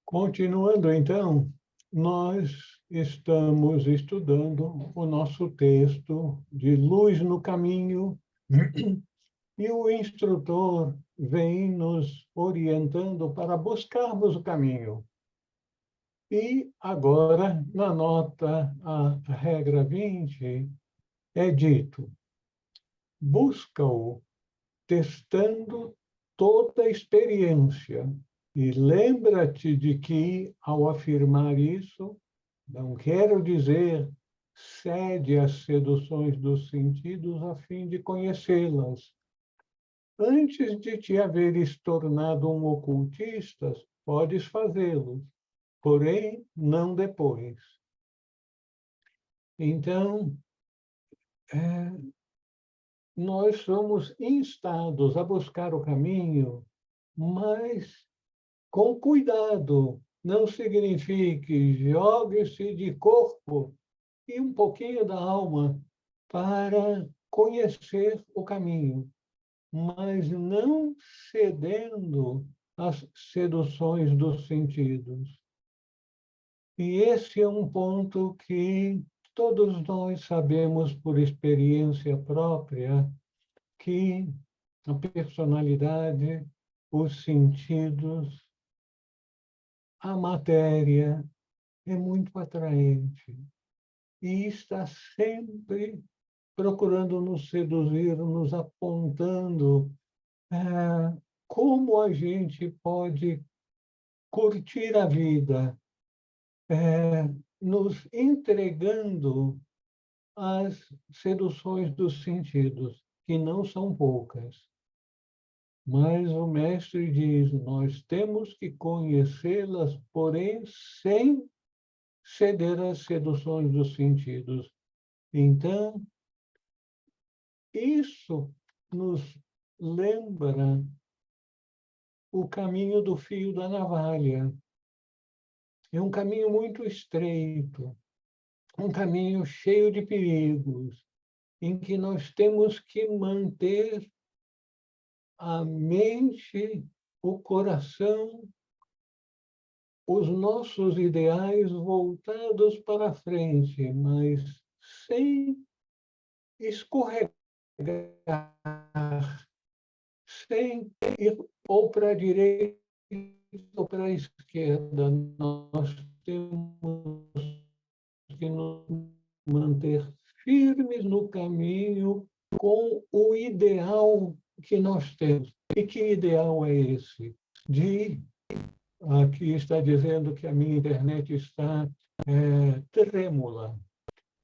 Continuando, então, nós estamos estudando o nosso texto de Luz no Caminho e o instrutor vem nos orientando para buscarmos o caminho. E agora, na nota, a regra 20, é dito: busca-o testando toda a experiência. E lembra-te de que, ao afirmar isso, não quero dizer cede às seduções dos sentidos a fim de conhecê-las. Antes de te haveres tornado um ocultista, podes fazê-lo, porém não depois. Então, nós somos instados a buscar o caminho, mas com cuidado. Não signifique jogue-se de corpo e um pouquinho da alma para conhecer o caminho, mas não cedendo às seduções dos sentidos. E esse é um ponto que todos nós sabemos por experiência própria, que a personalidade, os sentidos, a matéria é muito atraente e está sempre procurando nos seduzir, nos apontando como a gente pode curtir a vida, nos entregando às seduções dos sentidos, que não são poucas. Mas o mestre diz, nós temos que conhecê-las, porém sem ceder às seduções dos sentidos. Então, isso nos lembra o caminho do fio da navalha. É um caminho muito estreito, um caminho cheio de perigos, em que nós temos que manter a mente, o coração, os nossos ideais voltados para frente, mas sem escorregar, sem ir ou para a direita ou para a esquerda. Nós temos que nos manter firmes no caminho com o ideal que nós temos. E que ideal é esse? Aqui está dizendo que a minha internet está trêmula,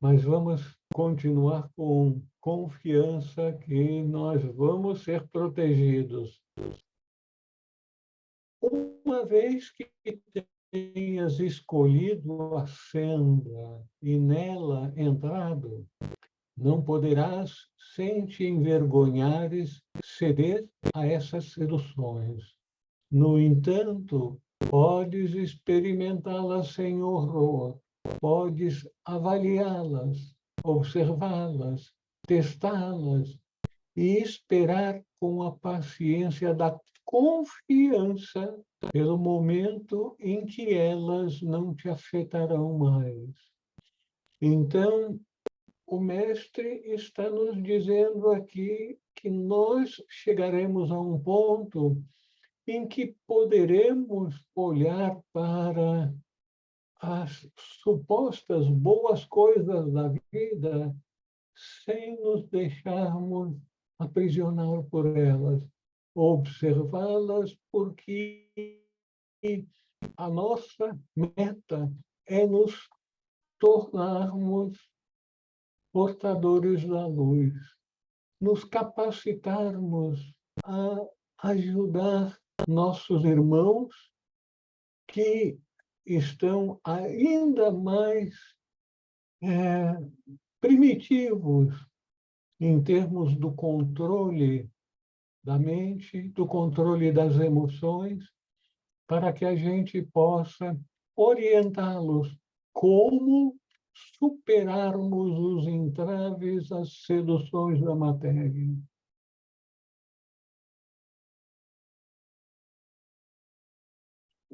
mas vamos continuar com confiança que nós vamos ser protegidos. Uma vez que tenhas escolhido a senda e nela entrado, não poderás, sem te envergonhares, ceder a essas seduções. No entanto, podes experimentá-las sem horror, podes avaliá-las, observá-las, testá-las e esperar com a paciência da confiança pelo momento em que elas não te afetarão mais. Então, o mestre está nos dizendo aqui que nós chegaremos a um ponto em que poderemos olhar para as supostas boas coisas da vida sem nos deixarmos aprisionar por elas, observá-las, porque a nossa meta é nos tornarmos portadores da luz, nos capacitarmos a ajudar nossos irmãos que estão ainda mais primitivos em termos do controle da mente, do controle das emoções, para que a gente possa orientá-los como superarmos os entraves, as seduções da matéria.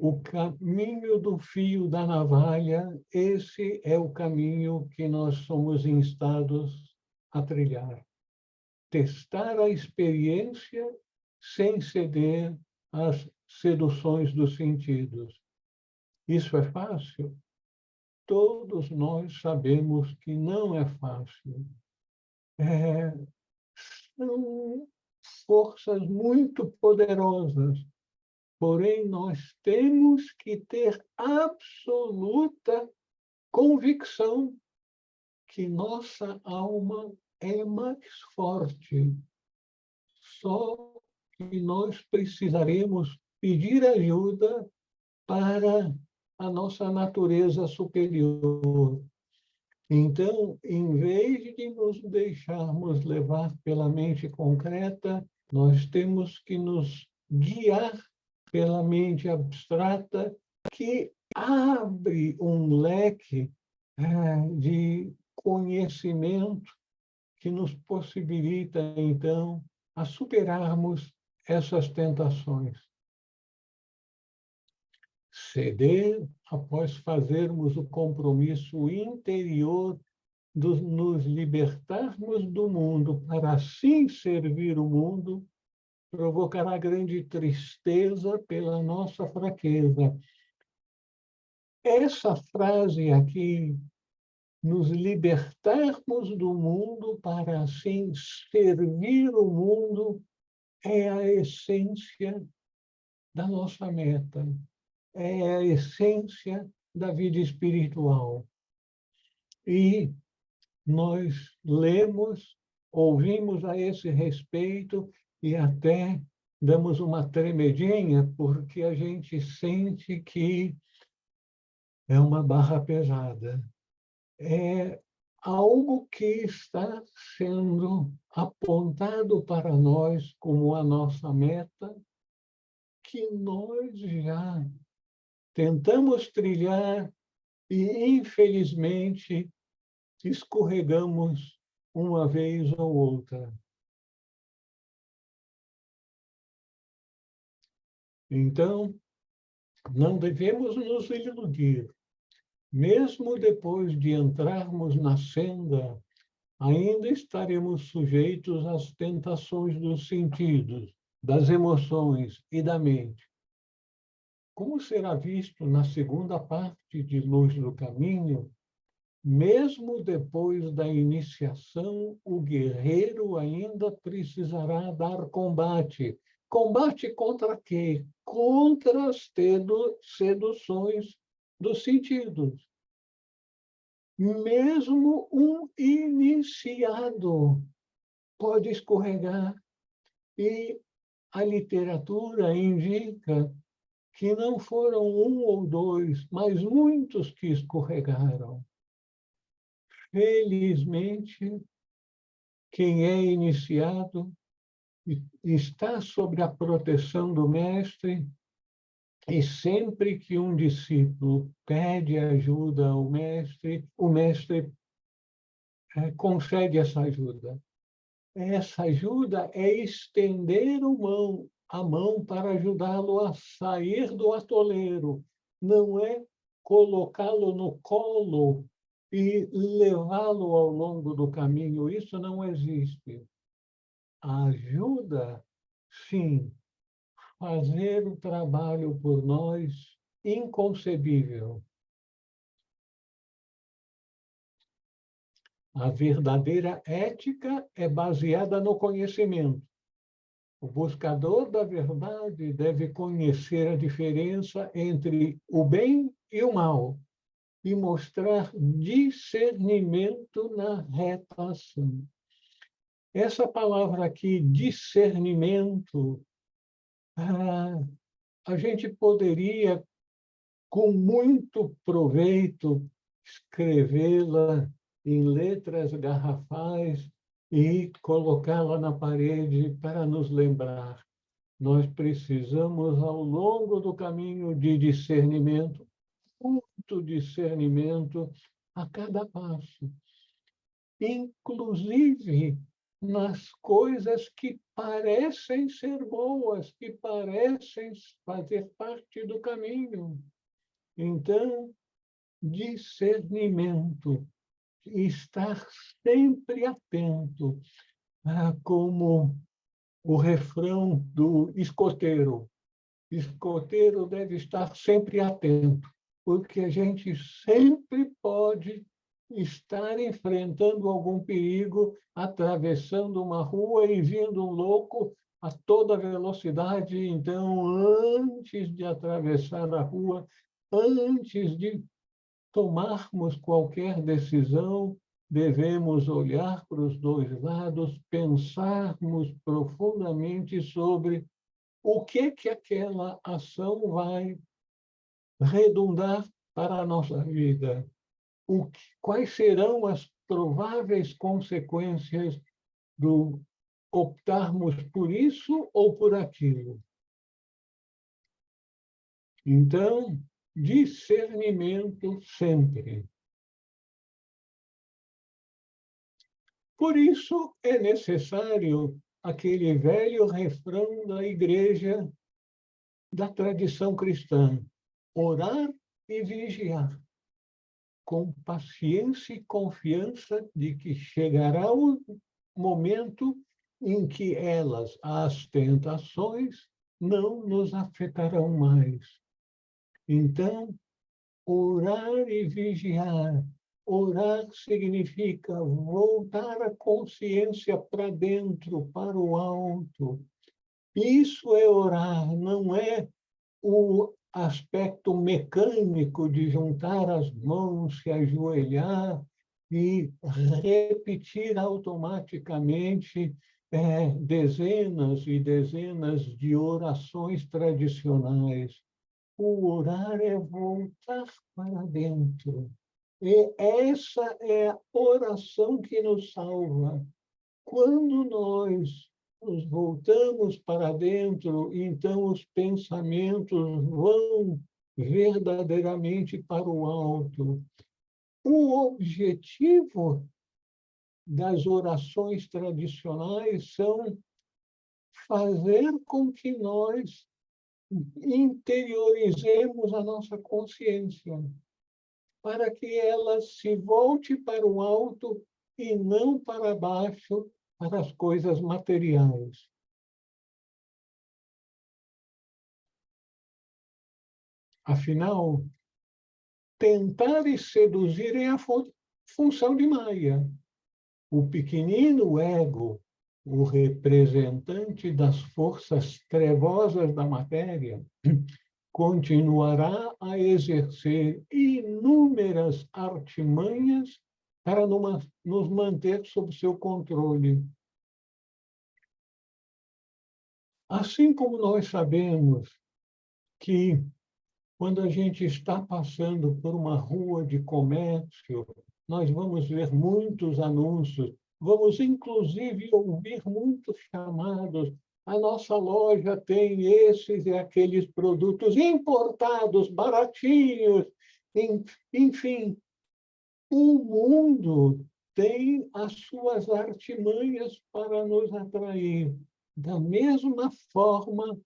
o caminho do fio da navalha, esse é o caminho que nós somos instados a trilhar. Testar a experiência sem ceder às seduções dos sentidos. Isso é fácil? Todos nós sabemos que não é fácil. São forças muito poderosas, porém nós temos que ter absoluta convicção que nossa alma é mais forte. Só que nós precisaremos pedir ajuda para a nossa natureza superior. Então, em vez de nos deixarmos levar pela mente concreta, nós temos que nos guiar pela mente abstrata, que abre um leque de conhecimento que nos possibilita, então, a superarmos essas tentações. Ceder após fazermos o compromisso interior de nos libertarmos do mundo para assim servir o mundo, provocará grande tristeza pela nossa fraqueza. Essa frase aqui, nos libertarmos do mundo para assim servir o mundo, é a essência da nossa meta, é a essência da vida espiritual. E nós lemos, ouvimos a esse respeito e até damos uma tremedinha, porque a gente sente que é uma barra pesada. É algo que está sendo apontado para nós como a nossa meta, que nós já tentamos trilhar e, infelizmente, escorregamos uma vez ou outra. Então, não devemos nos iludir. Mesmo depois de entrarmos na senda, ainda estaremos sujeitos às tentações dos sentidos, das emoções e da mente. Como será visto na segunda parte de Luz do Caminho, mesmo depois da iniciação, o guerreiro ainda precisará dar combate. Combate contra quê? Contra as seduções dos sentidos. Mesmo um iniciado pode escorregar. E a literatura indica que não foram um ou dois, mas muitos que escorregaram. Felizmente, quem é iniciado está sob a proteção do mestre, e sempre que um discípulo pede ajuda ao mestre, o mestre concede essa ajuda. Essa ajuda é estender a mão para ajudá-lo a sair do atoleiro, não é colocá-lo no colo e levá-lo ao longo do caminho. Isso não existe. A ajuda, sim, fazer o trabalho por nós, inconcebível. A verdadeira ética é baseada no conhecimento. O buscador da verdade deve conhecer a diferença entre o bem e o mal e mostrar discernimento na reta ação. Essa palavra aqui, discernimento, a gente poderia, com muito proveito, escrevê-la em letras garrafais e colocá-la na parede para nos lembrar. Nós precisamos, ao longo do caminho de discernimento, muito discernimento a cada passo. Inclusive, nas coisas que parecem ser boas, que parecem fazer parte do caminho. Então, discernimento, estar sempre atento, como o refrão do escoteiro. Escoteiro deve estar sempre atento, porque a gente sempre pode estar enfrentando algum perigo, atravessando uma rua e vindo um louco a toda velocidade. Então, antes de atravessar a rua, antes de tomarmos qualquer decisão, devemos olhar para os dois lados, pensarmos profundamente sobre o que aquela ação vai redundar para a nossa vida. Quais serão as prováveis consequências do optarmos por isso ou por aquilo? Então, discernimento sempre. Por isso é necessário aquele velho refrão da igreja da tradição cristã: orar e vigiar, com paciência e confiança de que chegará o momento em que as tentações, não nos afetarão mais. Então, orar e vigiar. Orar significa voltar a consciência para dentro, para o alto. Isso é orar, não é o aspecto mecânico de juntar as mãos, se ajoelhar e repetir automaticamente dezenas e dezenas de orações tradicionais. O orar é voltar para dentro. E essa é a oração que nos salva. Quando nós nos voltamos para dentro, então os pensamentos vão verdadeiramente para o alto. O objetivo das orações tradicionais são fazer com que nós interiorizemos a nossa consciência, para que ela se volte para o alto e não para baixo, para as coisas materiais. Afinal, tentar e seduzir é a função de Maia. O pequenino ego, o representante das forças trevosas da matéria, continuará a exercer inúmeras artimanhas para nos manter sob seu controle. Assim como nós sabemos que, quando a gente está passando por uma rua de comércio, nós vamos ver muitos anúncios, vamos inclusive ouvir muitos chamados. A nossa loja tem esses e aqueles produtos importados, baratinhos, enfim. O mundo tem as suas artimanhas para nos atrair. Da mesma forma,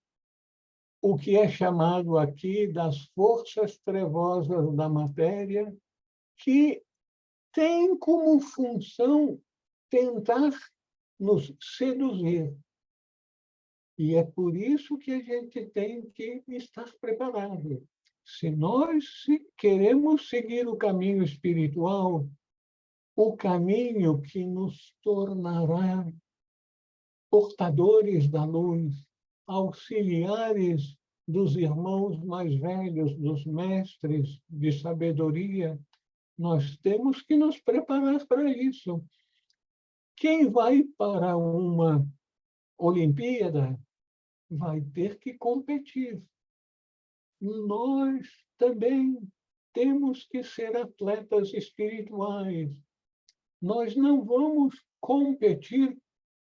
o que é chamado aqui das forças trevosas da matéria, que tem como função tentar nos seduzir. E é por isso que a gente tem que estar preparado. Se nós queremos seguir o caminho espiritual, o caminho que nos tornará portadores da luz, auxiliares dos irmãos mais velhos, dos mestres de sabedoria, nós temos que nos preparar para isso. Quem vai para uma Olimpíada vai ter que competir. Nós também temos que ser atletas espirituais. Nós não vamos competir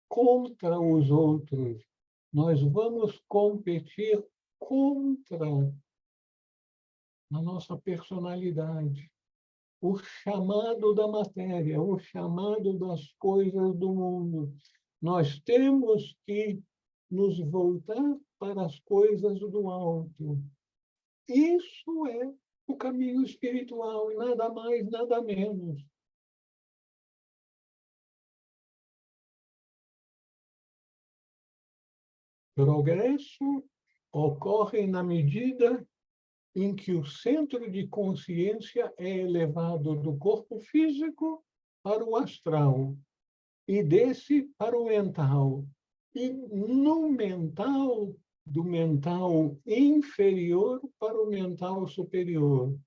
contra os outros. Nós vamos competir contra a nossa personalidade. o chamado da matéria, o chamado das coisas do mundo. Nós temos que nos voltar para as coisas do alto. Isso é o caminho espiritual, nada mais, nada menos. Progresso ocorre na medida em que o centro de consciência é elevado do corpo físico para o astral e desse para o mental. E no mental, do mental inferior para o mental superior.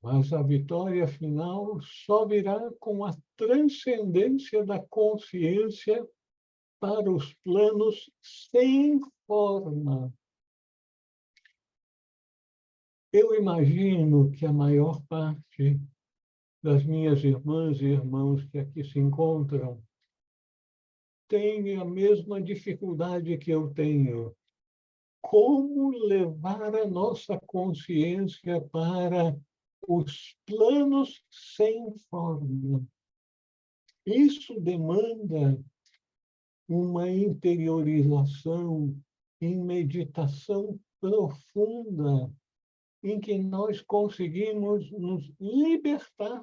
Mas a vitória final só virá com a transcendência da consciência para os planos sem forma. Eu imagino que a maior parte das minhas irmãs e irmãos que aqui se encontram tem a mesma dificuldade que eu tenho. Como levar a nossa consciência para os planos sem forma? Isso demanda uma interiorização em meditação profunda, em que nós conseguimos nos libertar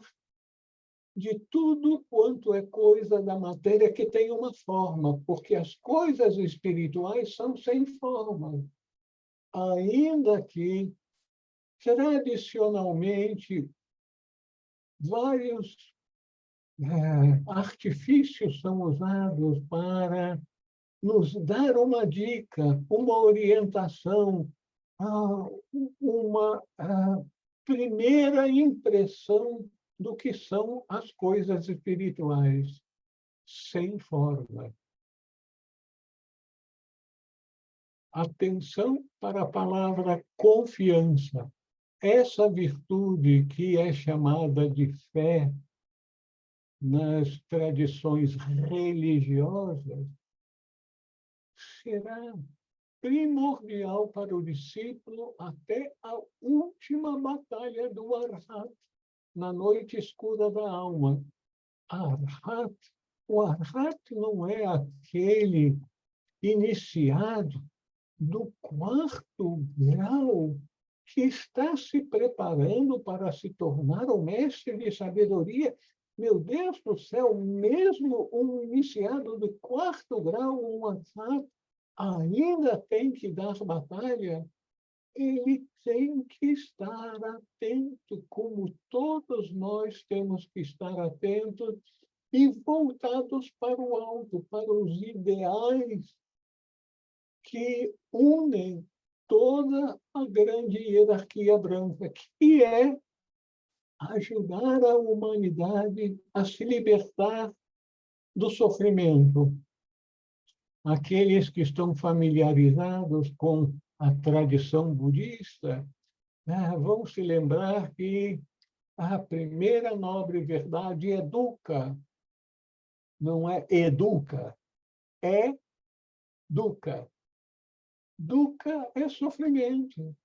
de tudo quanto é coisa da matéria que tem uma forma, porque as coisas espirituais são sem forma. Ainda que, tradicionalmente, vários artifícios são usados para nos dar uma dica, uma orientação, uma primeira impressão do que são as coisas espirituais, sem forma. Atenção para a palavra confiança. Essa virtude que é chamada de fé nas tradições religiosas será primordial para o discípulo até a última batalha do Arhat, na noite escura da alma. Arhat, o Arhat não é aquele iniciado do 4º grau que está se preparando para se tornar o mestre de sabedoria. Meu Deus do céu, mesmo um iniciado do 4º grau, um Arhat, ainda tem que dar batalha. Ele tem que estar atento, como todos nós temos que estar atentos e voltados para o alto, para os ideais que unem toda a grande hierarquia branca, que é ajudar a humanidade a se libertar do sofrimento. Aqueles que estão familiarizados com a tradição budista vão se lembrar que a primeira nobre verdade é dukkha, não é educa, é dukkha. Dukkha é sofrimento.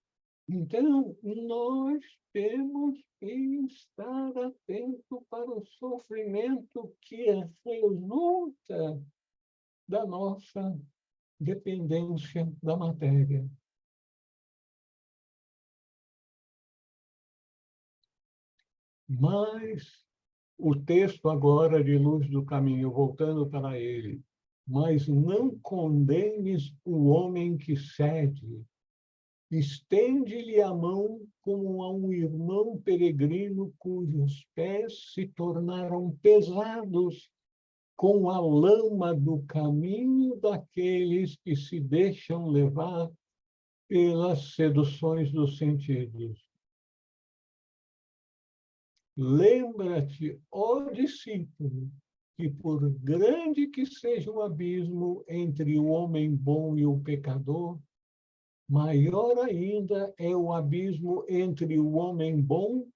Então, nós temos que estar atento para o sofrimento que resulta da nossa dependência da matéria. Mas o texto agora de Luz do Caminho, voltando para ele, mas não condenes o homem que cede. Estende-lhe a mão como a um irmão peregrino cujos pés se tornaram pesados com a lama do caminho daqueles que se deixam levar pelas seduções dos sentidos. Lembra-te, ó discípulo, que por grande que seja o abismo entre o homem bom e o pecador, maior ainda é o abismo entre o homem bom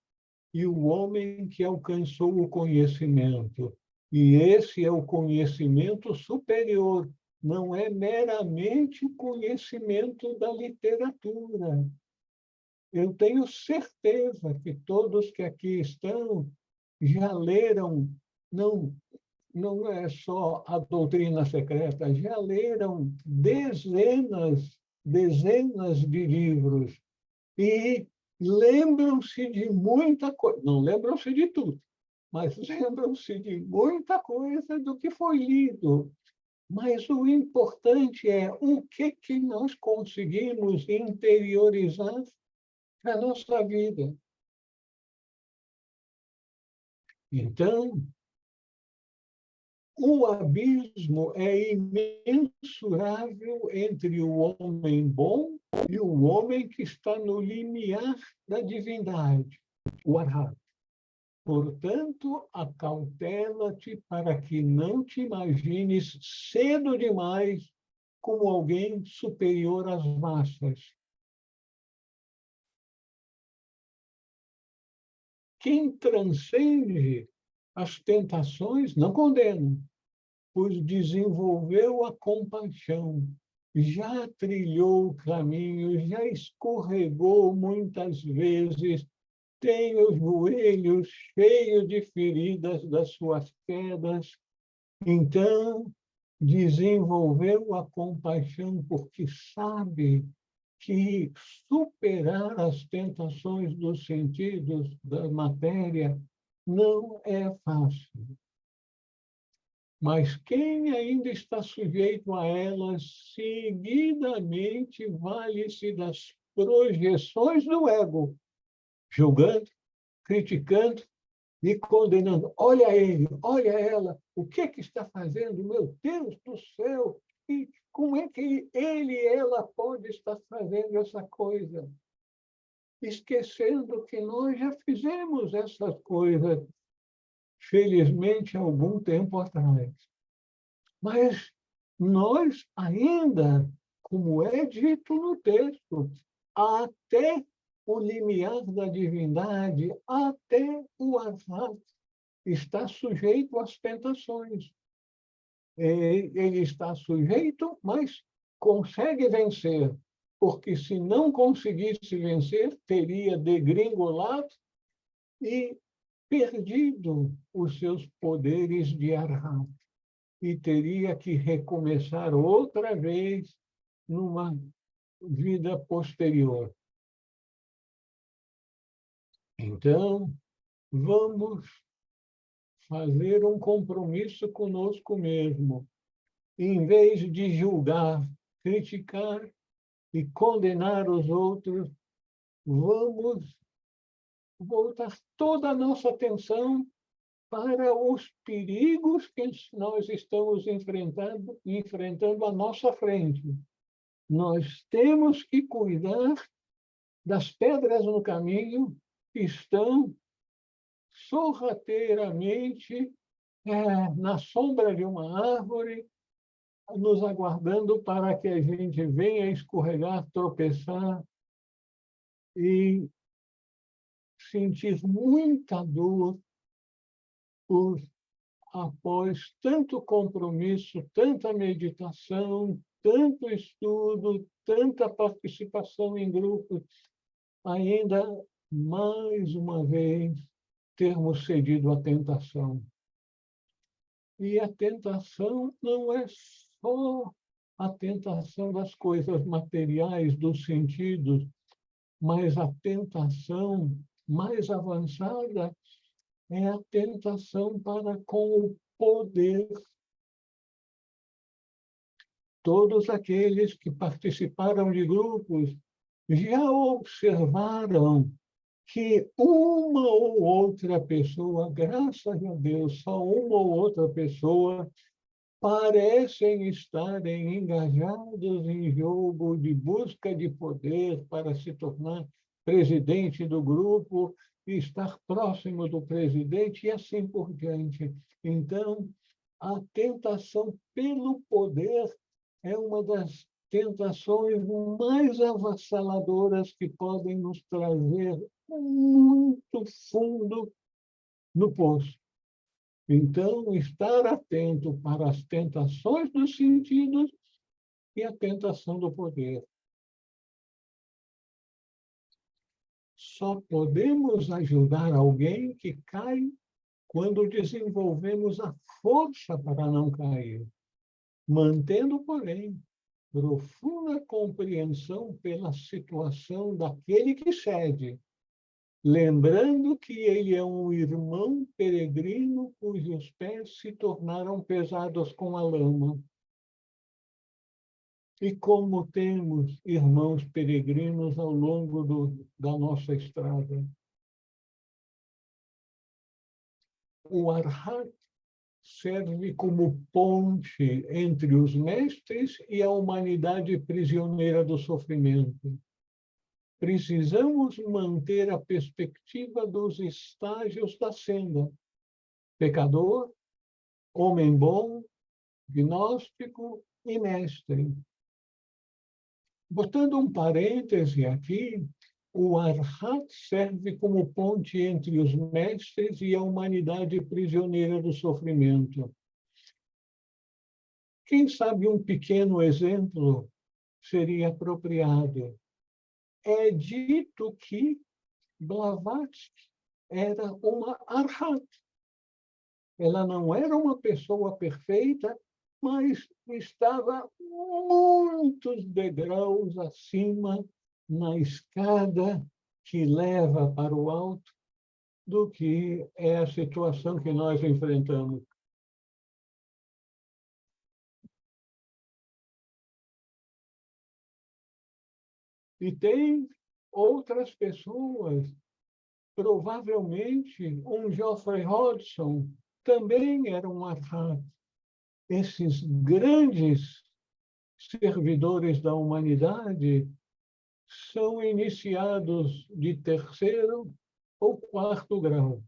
e o homem que alcançou o conhecimento. E esse é o conhecimento superior, não é meramente o conhecimento da literatura. Eu tenho certeza que todos que aqui estão já leram, não, não é só a doutrina secreta, já leram dezenas de livros e lembram-se de muita coisa, não lembram-se de tudo, mas lembram-se de muita coisa do que foi lido. Mas o importante é o que nós conseguimos interiorizar na nossa vida. Então, o abismo é imensurável entre o homem bom e o homem que está no limiar da divindade, o arhat. Portanto, acautela-te para que não te imagines cedo demais como alguém superior às massas. Quem transcende as tentações não condena, pois desenvolveu a compaixão, já trilhou o caminho, já escorregou muitas vezes, tem os joelhos cheios de feridas das suas quedas. Então, desenvolveu a compaixão porque sabe que superar as tentações dos sentidos, da matéria, não é fácil. Mas quem ainda está sujeito a elas, seguidamente vale-se das projeções do ego, julgando, criticando e condenando. Olha ele, olha ela, o que está fazendo? Meu Deus do céu! E como é que ele e ela pode estar fazendo essa coisa? Esquecendo que nós já fizemos essas coisas, felizmente, há algum tempo atrás. Mas nós ainda, como é dito no texto, até o limiar da divindade, até o azar, está sujeito às tentações. Ele está sujeito, mas consegue vencer, porque se não conseguisse vencer, teria degringolado e perdido os seus poderes de arhat e teria que recomeçar outra vez numa vida posterior. Então, vamos fazer um compromisso conosco mesmo. Em vez de julgar, criticar e condenar os outros, vamos voltar toda a nossa atenção para os perigos que nós estamos enfrentando à nossa frente. Nós temos que cuidar das pedras no caminho que estão sorrateiramente na sombra de uma árvore, nos aguardando para que a gente venha escorregar, tropeçar e sentir muita dor após tanto compromisso, tanta meditação, tanto estudo, tanta participação em grupos, ainda mais uma vez termos cedido à tentação. E a tentação não é só a tentação das coisas materiais, dos sentidos, mas a tentação mais avançada é a tentação para com o poder. Todos aqueles que participaram de grupos já observaram que uma ou outra pessoa, graças a Deus, só uma ou outra pessoa, parecem estarem engajados em jogo de busca de poder para se tornar presidente do grupo e estar próximo do presidente e assim por diante. Então, a tentação pelo poder é uma das tentações mais avassaladoras que podem nos trazer muito fundo no poço. Então, estar atento para as tentações dos sentidos e a tentação do poder. Só podemos ajudar alguém que cai quando desenvolvemos a força para não cair, mantendo, porém, profunda compreensão pela situação daquele que cede, lembrando que ele é um irmão peregrino cujos pés se tornaram pesados com a lama. E como temos irmãos peregrinos ao longo da nossa estrada. O Arhat serve como ponte entre os mestres e a humanidade prisioneira do sofrimento. Precisamos manter a perspectiva dos estágios da senda: pecador, homem bom, gnóstico e mestre. Botando um parêntese aqui, o Arhat serve como ponte entre os mestres e a humanidade prisioneira do sofrimento. Quem sabe um pequeno exemplo seria apropriado. É dito que Blavatsky era uma Arhat. Ela não era uma pessoa perfeita, mas estava muitos degraus acima na escada que leva para o alto do que é a situação que nós enfrentamos. E tem outras pessoas, provavelmente um Geoffrey Hodgson também era um Arhat. Esses grandes servidores da humanidade são iniciados de terceiro ou quarto grau.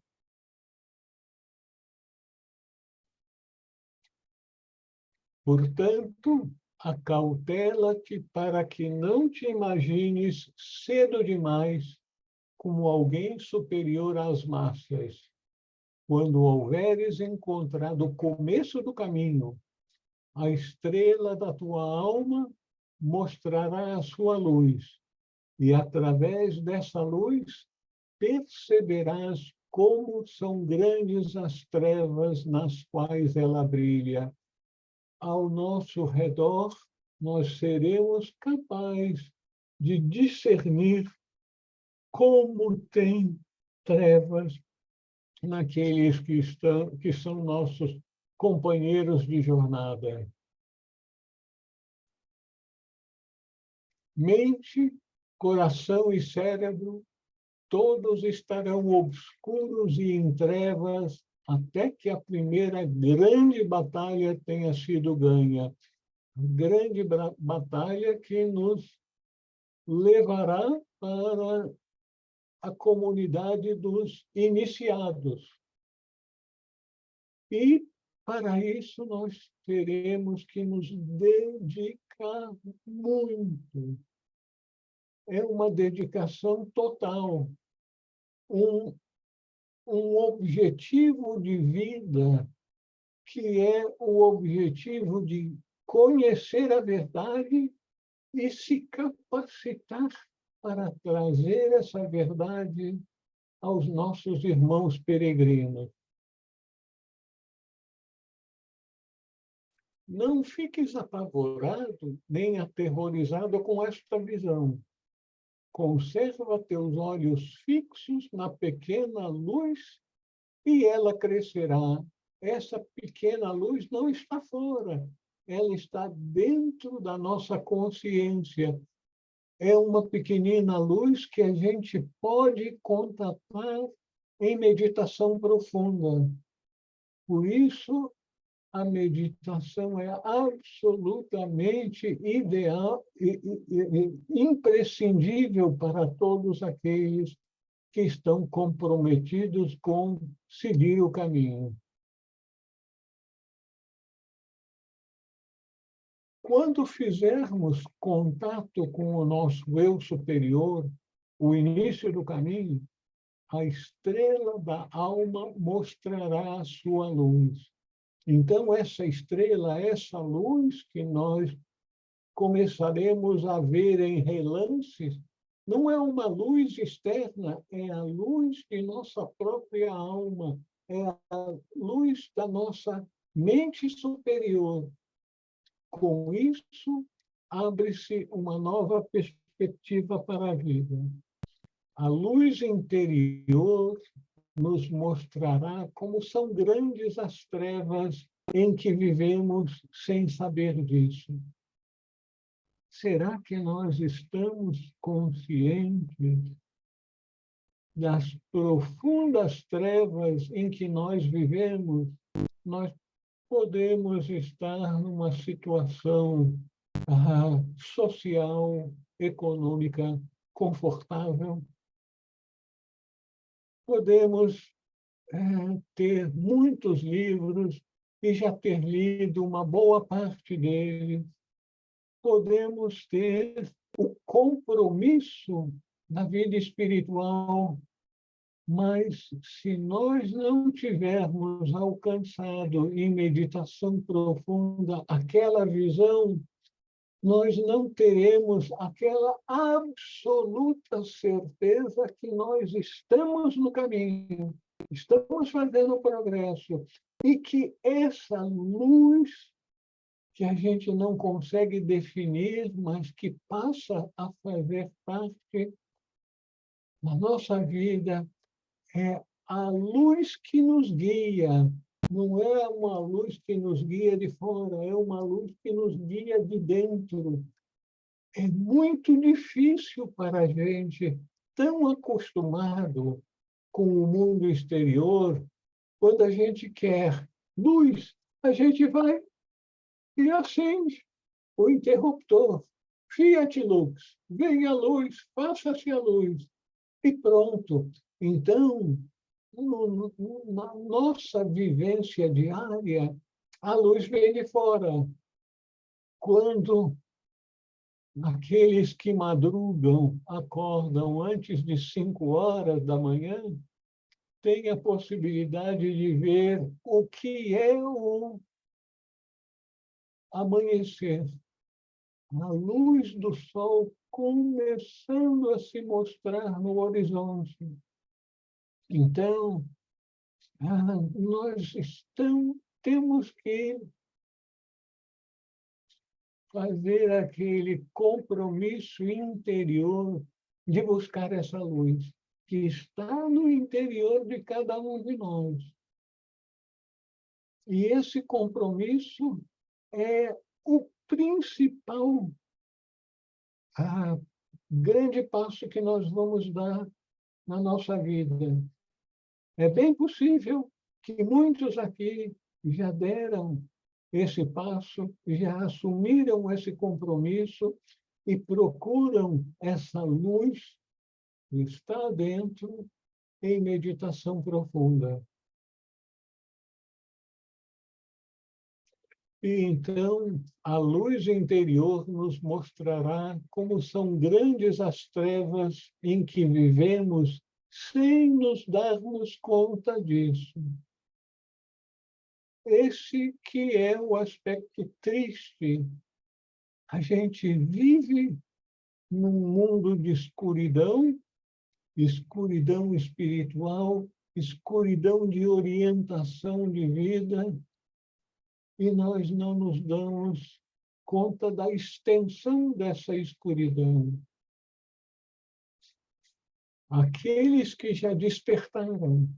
Portanto, acautela-te para que não te imagines cedo demais como alguém superior às massas. Quando houveres encontrado o começo do caminho, a estrela da tua alma mostrará a sua luz, e através dessa luz perceberás como são grandes as trevas nas quais ela brilha. Ao nosso redor, nós seremos capazes de discernir como tem trevas naqueles que são nossos companheiros de jornada. Mente, coração e cérebro, todos estarão obscuros e em trevas até que a primeira grande batalha tenha sido ganha. Grande batalha que nos levará para a comunidade dos iniciados. E, para isso, nós teremos que nos dedicar muito. É uma dedicação total. Um objetivo de vida que é o objetivo de conhecer a verdade e se capacitar para trazer essa verdade aos nossos irmãos peregrinos. Não fiques apavorado nem aterrorizado com esta visão. Conserva teus olhos fixos na pequena luz e ela crescerá. Essa pequena luz não está fora, ela está dentro da nossa consciência. É uma pequenina luz que a gente pode contatar em meditação profunda. Por isso, a meditação é absolutamente ideal e imprescindível para todos aqueles que estão comprometidos com seguir o caminho. Quando fizermos contato com o nosso eu superior, o início do caminho, a estrela da alma mostrará a sua luz. Então, essa estrela, essa luz que nós começaremos a ver em relances, Não é uma luz externa, é a luz de nossa própria alma, é a luz da nossa mente superior. Com isso, abre-se uma nova perspectiva para a vida. A luz interior nos mostrará como são grandes as trevas em que vivemos sem saber disso. Será que nós estamos conscientes das profundas trevas em que nós vivemos? Nós podemos estar numa situação social, econômica confortável. Podemos ter muitos livros e já ter lido uma boa parte deles. Podemos ter o compromisso na vida espiritual, mas se nós não tivermos alcançado em meditação profunda aquela visão, nós não teremos aquela absoluta certeza que nós estamos no caminho, estamos fazendo progresso, e que essa luz que a gente não consegue definir, mas que passa a fazer parte da nossa vida, é a luz que nos guia. Não é uma luz que nos guia de fora, é uma luz que nos guia de dentro. É muito difícil para a gente, tão acostumado com o mundo exterior, quando a gente quer luz, a gente vai e acende o interruptor. Fiat Lux, venha a luz, faça-se a luz. E pronto. Então, na nossa vivência diária, a luz vem de fora. Quando aqueles que madrugam, acordam antes de 5 horas da manhã, têm a possibilidade de ver o que é o amanhecer. A luz do sol começando a se mostrar no horizonte. Então, nós temos que fazer aquele compromisso interior de buscar essa luz, que está no interior de cada um de nós. E esse compromisso é o principal grande passo que nós vamos dar na nossa vida. É bem possível que muitos aqui já deram esse passo, já assumiram esse compromisso e procuram essa luz que está dentro em meditação profunda. E então, a luz interior nos mostrará como são grandes as trevas em que vivemos sem nos darmos conta disso. Esse que é o aspecto triste. A gente vive num mundo de escuridão, escuridão espiritual, escuridão de orientação de vida, e nós não nos damos conta da extensão dessa escuridão. Aqueles que já despertaram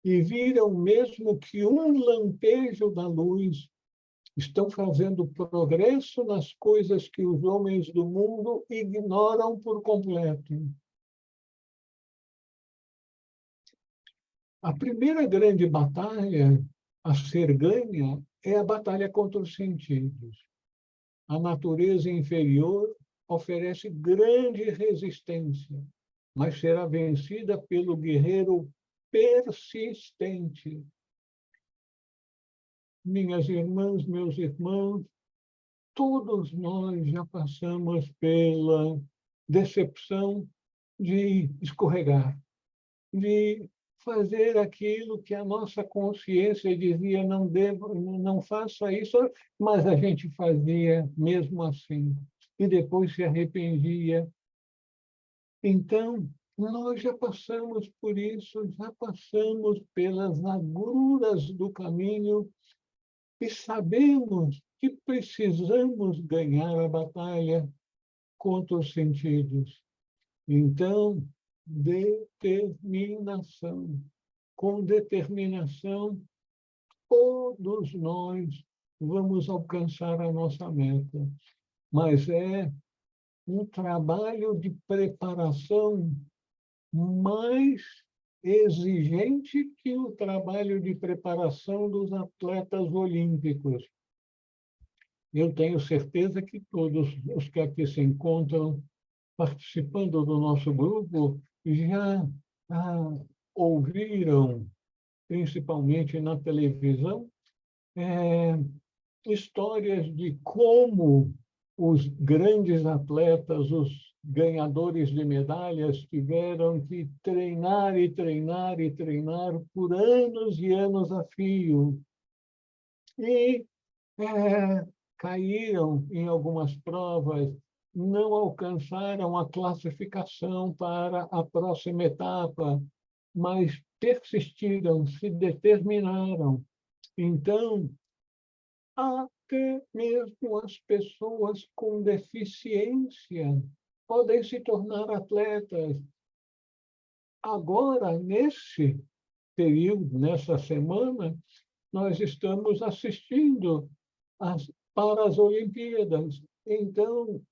e viram mesmo que um lampejo da luz estão fazendo progresso nas coisas que os homens do mundo ignoram por completo. A primeira grande batalha a ser ganha é a batalha contra os sentidos. A natureza inferior oferece grande resistência, mas será vencida pelo guerreiro persistente. Minhas irmãs, meus irmãos, todos nós já passamos pela decepção de escorregar, de fazer aquilo que a nossa consciência dizia não devo, não faça isso, mas a gente fazia mesmo assim. E depois se arrependia Então, nós já passamos por isso, já passamos pelas agruras do caminho e sabemos que precisamos ganhar a batalha contra os sentidos. Então, determinação. Com determinação, todos nós vamos alcançar a nossa meta. Mas é um trabalho de preparação mais exigente que o trabalho de preparação dos atletas olímpicos. Eu tenho certeza que todos os que aqui se encontram participando do nosso grupo já ouviram, principalmente na televisão, histórias de como os grandes atletas, os ganhadores de medalhas, tiveram que treinar e treinar e treinar por anos e anos a fio. E caíram em algumas provas, não alcançaram a classificação para a próxima etapa, mas persistiram, se determinaram. Então, até mesmo as pessoas com deficiência podem se tornar atletas. Agora, nesse período, nessa semana, nós estamos assistindo para as Olimpíadas. Então,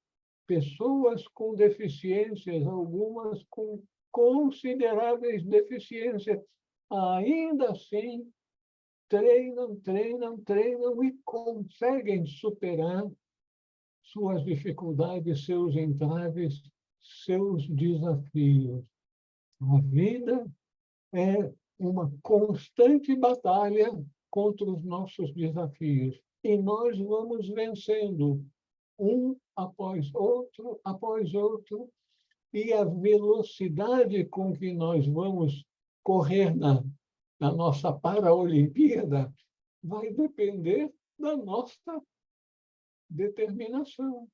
pessoas com deficiências, algumas com consideráveis deficiências, ainda assim treinam, treinam, treinam e conseguem superar suas dificuldades, seus entraves, seus desafios. A vida é uma constante batalha contra os nossos desafios. E nós vamos vencendo um após outro, e a velocidade com que nós vamos correr na nossa Paraolimpíada vai depender da nossa determinação,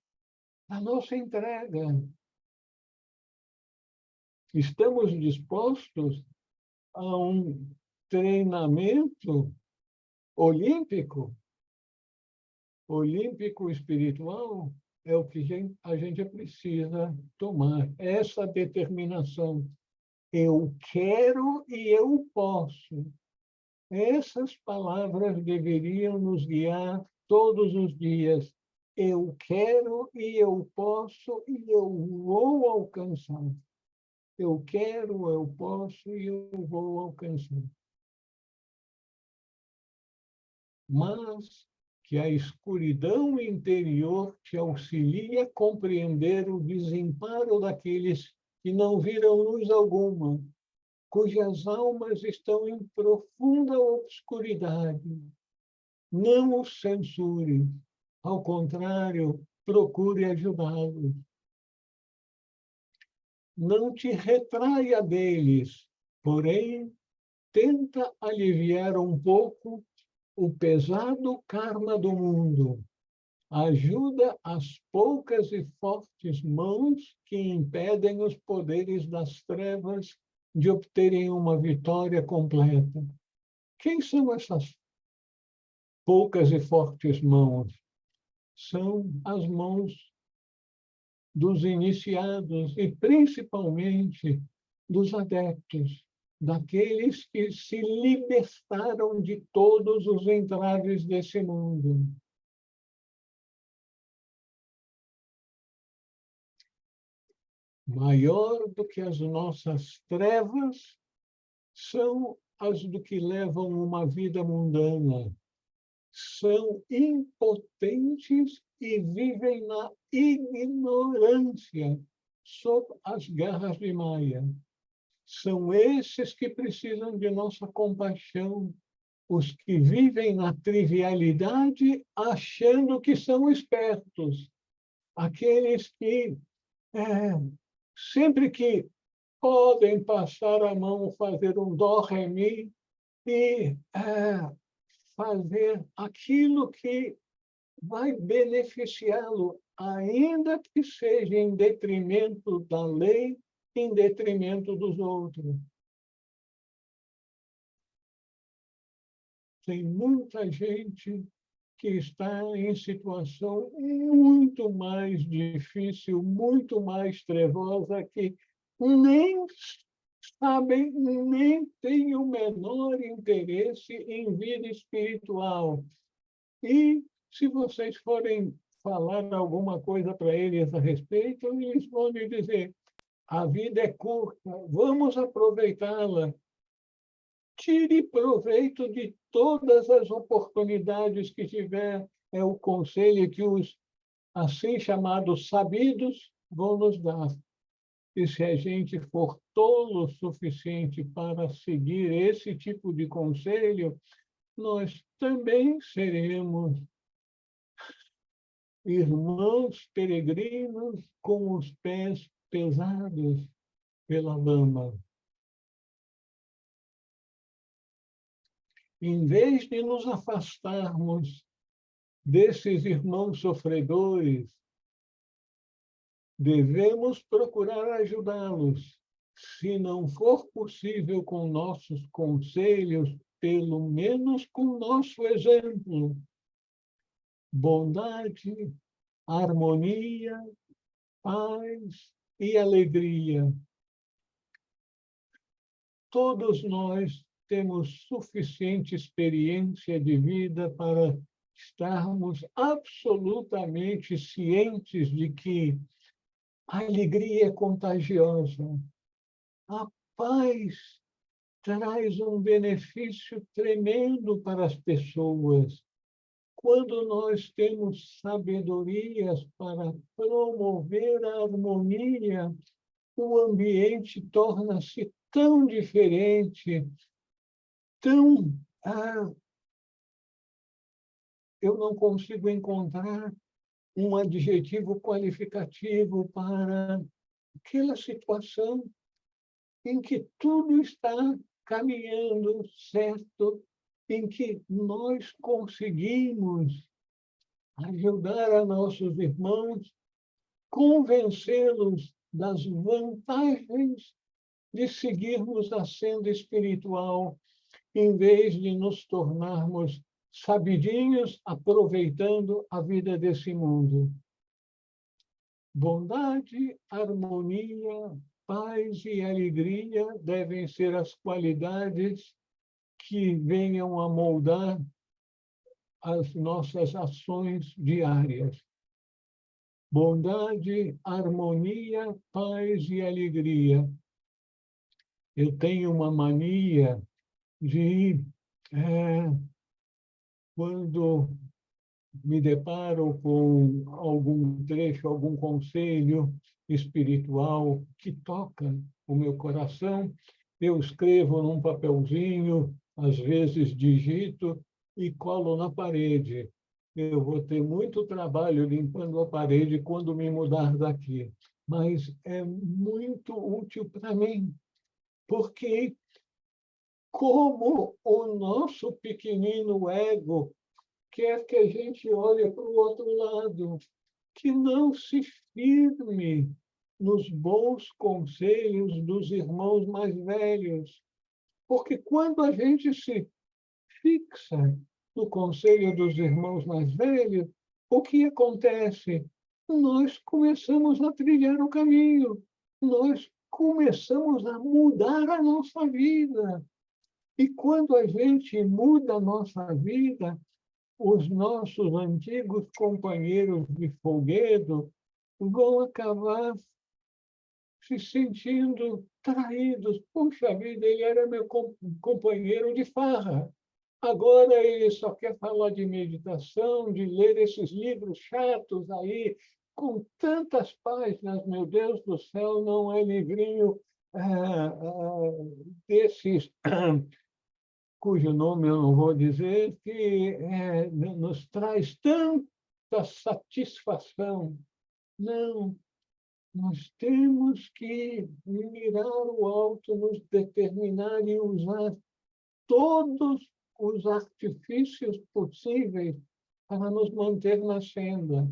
da nossa entrega. Estamos dispostos a um treinamento olímpico espiritual? É o que a gente precisa tomar, essa determinação. Eu quero e eu posso. Essas palavras deveriam nos guiar todos os dias. Eu quero e eu posso e eu vou alcançar. Eu quero, eu posso e eu vou alcançar. Mas que a escuridão interior te auxilie a compreender o desamparo daqueles que não viram luz alguma, cujas almas estão em profunda obscuridade. Não os censure, ao contrário, procure ajudá-los. Não te retraia deles, porém, tenta aliviar um pouco o pesado karma do mundo. Ajuda as poucas e fortes mãos que impedem os poderes das trevas de obterem uma vitória completa. Quem são essas poucas e fortes mãos? São as mãos dos iniciados e, principalmente, dos adeptos, daqueles que se libertaram de todos os entraves desse mundo. Maior do que as nossas trevas são as do que levam uma vida mundana. São impotentes e vivem na ignorância sob as garras de Maia. São esses que precisam de nossa compaixão, os que vivem na trivialidade achando que são espertos, aqueles que sempre que podem passar a mão, fazer um dó, ré, mi e fazer aquilo que vai beneficiá-lo, ainda que seja em detrimento da lei em detrimento dos outros. Tem muita gente que está em situação muito mais difícil, muito mais trevosa, que nem sabem, nem têm o menor interesse em vida espiritual. E, se vocês forem falar alguma coisa para eles a respeito, eles vão lhe dizer: a vida é curta, vamos aproveitá-la. Tire proveito de todas as oportunidades que tiver. É o conselho que os assim chamados sabidos vão nos dar. E se a gente for tolo o suficiente para seguir esse tipo de conselho, nós também seremos irmãos peregrinos com os pés pesados pela lama. Em vez de nos afastarmos desses irmãos sofredores, devemos procurar ajudá-los. Se não for possível com nossos conselhos, pelo menos com nosso exemplo. Bondade, harmonia, paz e alegria. Todos nós temos suficiente experiência de vida para estarmos absolutamente cientes de que a alegria é contagiosa. A paz traz um benefício tremendo para as pessoas. Quando nós temos sabedorias para promover a harmonia, o ambiente torna-se tão diferente, tão... eu não consigo encontrar um adjetivo qualificativo para aquela situação em que tudo está caminhando certo, em que nós conseguimos ajudar a nossos irmãos, convencê-los das vantagens de seguirmos a senda espiritual, em vez de nos tornarmos sabidinhos aproveitando a vida desse mundo. Bondade, harmonia, paz e alegria devem ser as qualidades que venham a moldar as nossas ações diárias. Bondade, harmonia, paz e alegria. Eu tenho uma mania de, quando me deparo com algum trecho, algum conselho espiritual que toca o meu coração, eu escrevo num papelzinho, às vezes digito e colo na parede. Eu vou ter muito trabalho limpando a parede quando me mudar daqui, mas é muito útil para mim, porque como o nosso pequenino ego quer que a gente olhe para o outro lado, que não se firme nos bons conselhos dos irmãos mais velhos. Porque quando a gente se fixa no conselho dos irmãos mais velhos, o que acontece? Nós começamos a trilhar o caminho, nós começamos a mudar a nossa vida. E quando a gente muda a nossa vida, os nossos antigos companheiros de folguedo vão acabar se sentindo traídos. Puxa vida, ele era meu companheiro de farra. Agora ele só quer falar de meditação, de ler esses livros chatos aí, com tantas páginas, meu Deus do céu, não é livrinho desses cujo nome eu não vou dizer, que nos traz tanta satisfação. Não, nós temos que mirar o alto, nos determinar e usar todos os artifícios possíveis para nos manter na senda.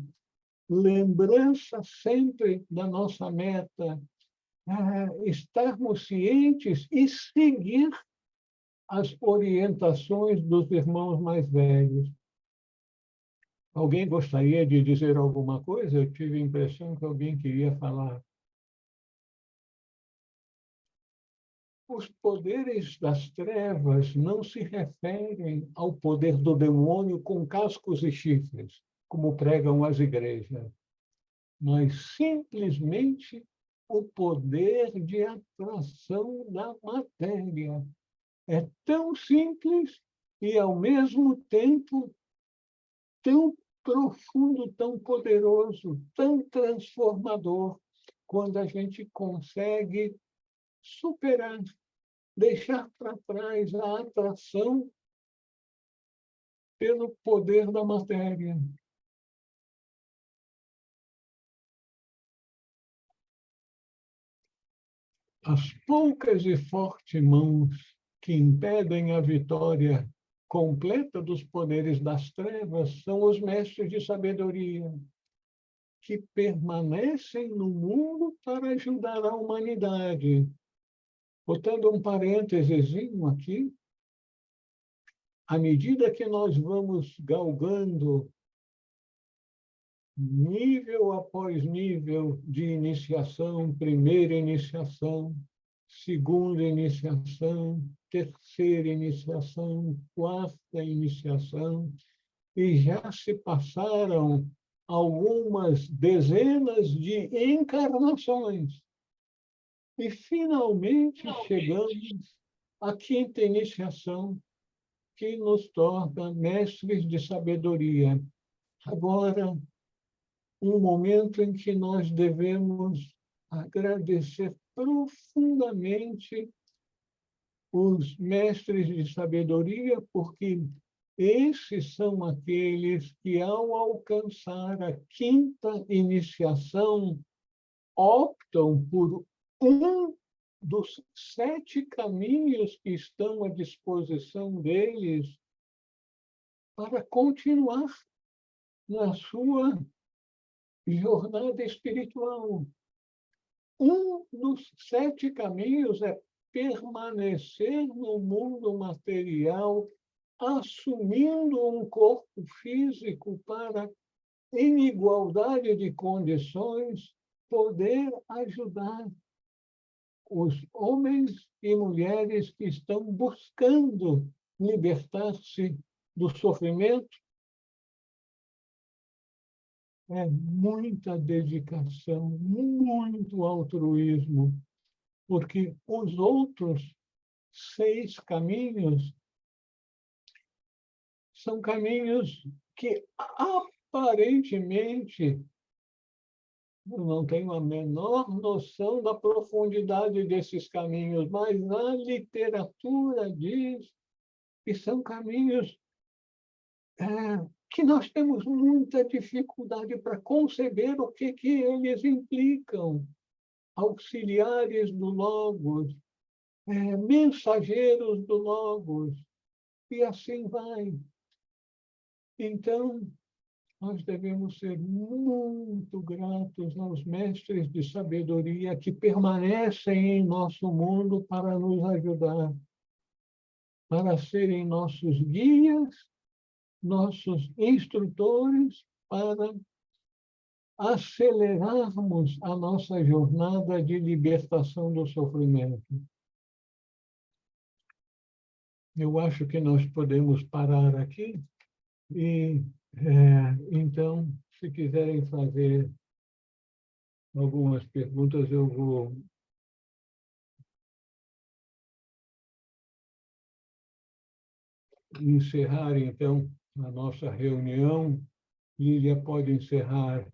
Lembrança sempre da nossa meta, estarmos cientes e seguir as orientações dos irmãos mais velhos. Alguém gostaria de dizer alguma coisa? Eu tive a impressão que alguém queria falar. Os poderes das trevas não se referem ao poder do demônio com cascos e chifres, como pregam as igrejas, mas simplesmente o poder de atração da matéria. É tão simples e, ao mesmo tempo, tão profundo, tão poderoso, tão transformador, quando a gente consegue superar, deixar para trás a atração pelo poder da matéria. As poucas e fortes mãos que impedem a vitória completa dos poderes das trevas são os mestres de sabedoria, que permanecem no mundo para ajudar a humanidade. Botando um parênteses aqui, à medida que nós vamos galgando nível após nível de iniciação, primeira iniciação, segunda iniciação, terceira iniciação, quarta iniciação, e já se passaram algumas dezenas de encarnações. E, finalmente, chegamos à quinta iniciação, que nos torna mestres de sabedoria. Agora, um momento em que nós devemos agradecer profundamente os mestres de sabedoria, porque esses são aqueles que, ao alcançar a quinta iniciação, optam por um dos 7 caminhos que estão à disposição deles para continuar na sua jornada espiritual. Um dos 7 caminhos é permanecer no mundo material, assumindo um corpo físico para, em igualdade de condições, poder ajudar os homens e mulheres que estão buscando libertar-se do sofrimento. É muita dedicação, muito altruísmo, porque os outros 6 caminhos são caminhos que, aparentemente, eu não tenho a menor noção da profundidade desses caminhos, mas a literatura diz que são caminhos que nós temos muita dificuldade para conceber o que eles implicam. Auxiliares do Logos, mensageiros do Logos, e assim vai. Então, nós devemos ser muito gratos aos mestres de sabedoria que permanecem em nosso mundo para nos ajudar, para serem nossos guias, nossos instrutores, para acelerarmos a nossa jornada de libertação do sofrimento. Eu acho que nós podemos parar aqui e, então, se quiserem fazer algumas perguntas, eu vou encerrar, então, a nossa reunião. Lília pode encerrar